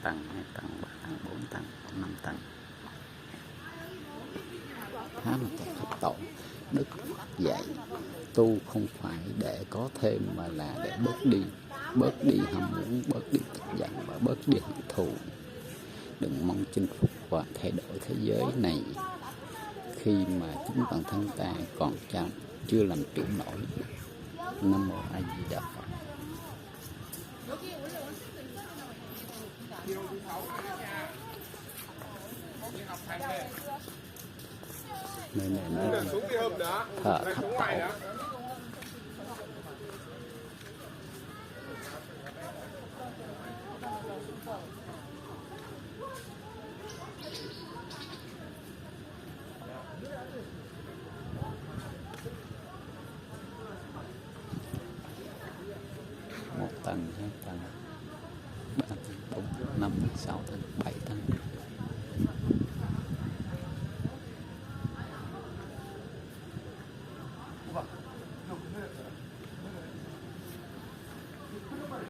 tầng, 2 tầng, 3 tầng, 4 tầng, 5 tầng. Khá là tốt tổ. Đức dạy tu không phải để có thêm mà là để bớt đi ham muốn, bớt đi tức giận và bớt đi hận thù. Đừng mong chinh phục và thay đổi thế giới này khi mà chính bản thân ta còn chưa làm chủ nổi. Nam mô A Di Đà Phật. Nơi này nó thờ thấp tổ. Một tầng, 2 tầng, 3 tầng, 4 tầng, 5 tầng, 6 tầng, 7 tầng.